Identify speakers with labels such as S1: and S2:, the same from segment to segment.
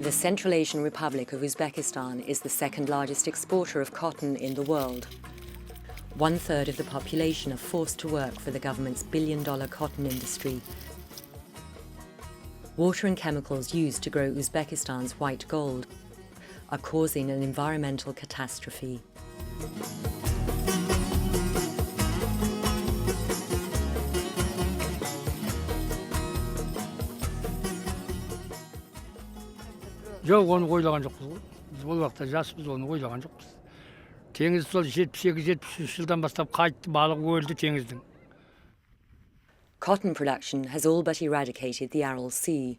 S1: The Central Asian Republic of Uzbekistan is the second largest exporter of cotton in the world. 1/3 of the population are forced to work for the government's billion-dollar cotton industry. Water and chemicals used to grow Uzbekistan's white gold are causing an environmental catastrophe.
S2: жоқ, оны ойлаған жоқпыз ғой. Біз ол уақытта жаспыз, оны ойлаған жоқпыз. Теңіз сол 78-73 жылдан бастап қайтты, балық өлді теңіздің.
S1: Cotton production has all but eradicated the Aral Sea.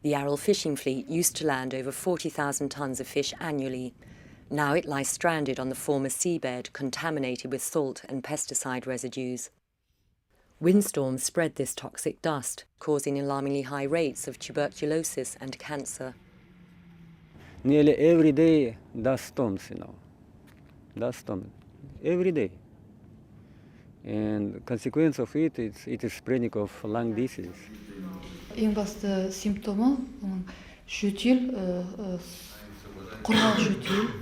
S1: The Aral fishing fleet used to land over 40,000 tons of fish annually. Now it lies stranded on the former seabed, contaminated with salt and pesticide residues. Windstorms spread this toxic dust, causing alarmingly high rates of tuberculosis and cancer.
S3: Nearly every day, dust storms, dust storm, every day. And the consequence of it is spreading of lung disease.
S4: Ең басты симптомы жөтел, құрғақ жөтел,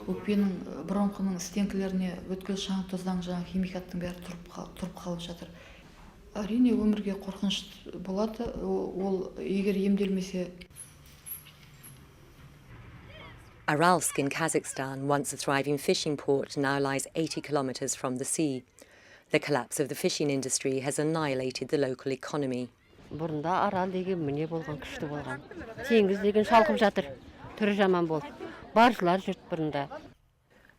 S4: өкпенің бронхының стенкілеріне өткел шаң тоздан жаңа химикаттың бәрі тұрып қалып жатыр. Әрине өмірге қорқыныш болады, ол егер емделмесе.
S1: Aralsk in Kazakhstan, once a thriving fishing port, now lies 80 kilometers from the sea. The collapse of the fishing industry has annihilated the local economy.
S5: Бұрында Арал деген міне болған, күшті болған. Теңіз деген шалқып жатыр. Түрі жаман болды. Баржылар жүрт бұрында.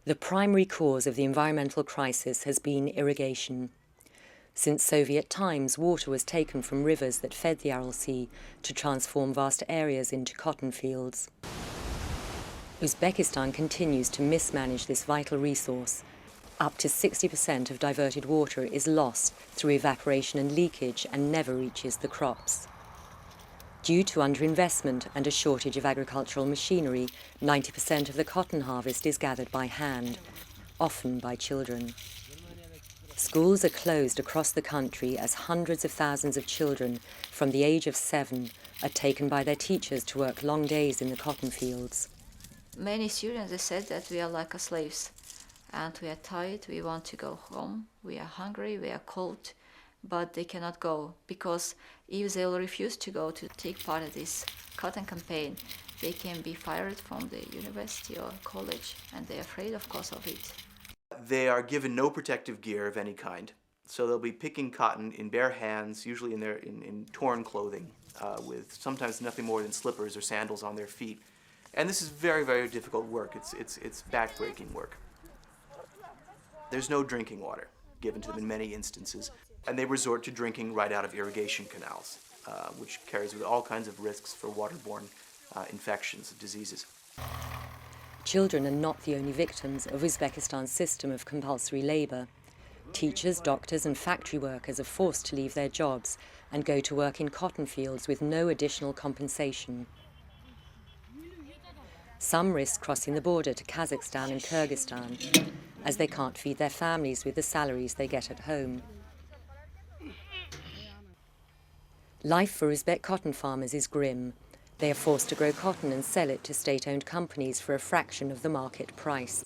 S1: The primary cause of the environmental crisis has been irrigation. Since Soviet times, water was taken from rivers that fed the Aral Sea to transform vast areas into cotton fields. Uzbekistan continues to mismanage this vital resource. Up to 60% of diverted water is lost through evaporation and leakage and never reaches the crops. Due to underinvestment and a shortage of agricultural machinery, 90% of the cotton harvest is gathered by hand, often by children. Schools are closed across the country as hundreds of thousands of children from the age of 7 are taken by their teachers to work long days in the cotton fields.
S6: Many students, they said that we are like slaves and we are tired, we want to go home, we are hungry, we are cold, but they cannot go because if they will refuse to go to take part of this cotton campaign, they can be fired from the university or college, and they're afraid, of course, of it.
S7: They are given no protective gear of any kind, so they'll be picking cotton in bare hands, usually in torn clothing, with sometimes nothing more than slippers or sandals on their feet. And this is very, very difficult work. It's backbreaking work. There's no drinking water given to them in many instances, and they resort to drinking right out of irrigation canals, which carries with all kinds of risks for waterborne infections and diseases.
S1: Children are not the only victims of Uzbekistan's system of compulsory labour. Teachers, doctors and factory workers are forced to leave their jobs and go to work in cotton fields with no additional compensation. Some risk crossing the border to Kazakhstan and Kyrgyzstan, as they can't feed their families with the salaries they get at home. Life for Uzbek cotton farmers is grim. They are forced to grow cotton and sell it to state-owned companies for a fraction of the market price.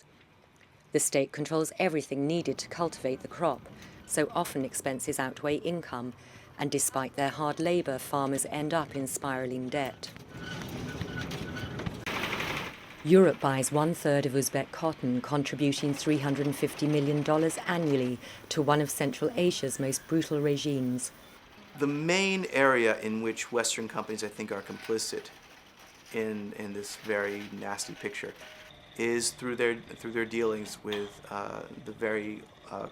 S1: The state controls everything needed to cultivate the crop, so often expenses outweigh income, and despite their hard labour, farmers end up in spiralling debt. Europe buys 1/3 of Uzbek cotton, contributing $350 million annually to one of Central Asia's most brutal regimes.
S7: The main area in which Western companies, I think, are complicit in this very nasty picture is through their dealings with the very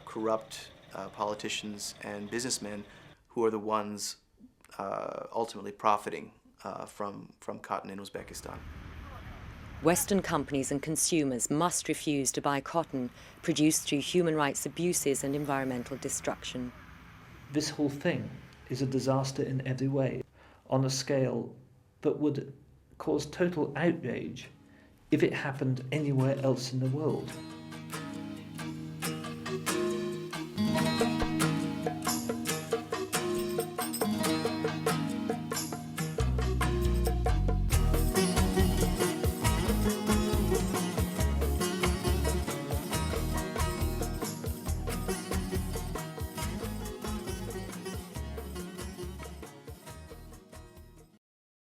S7: corrupt politicians and businessmen who are the ones ultimately profiting from cotton in Uzbekistan.
S1: Western companies and consumers must refuse to buy cotton produced through human rights abuses and environmental destruction.
S8: This whole thing is a disaster in every way, on a scale that would cause total outrage if it happened anywhere else in the world.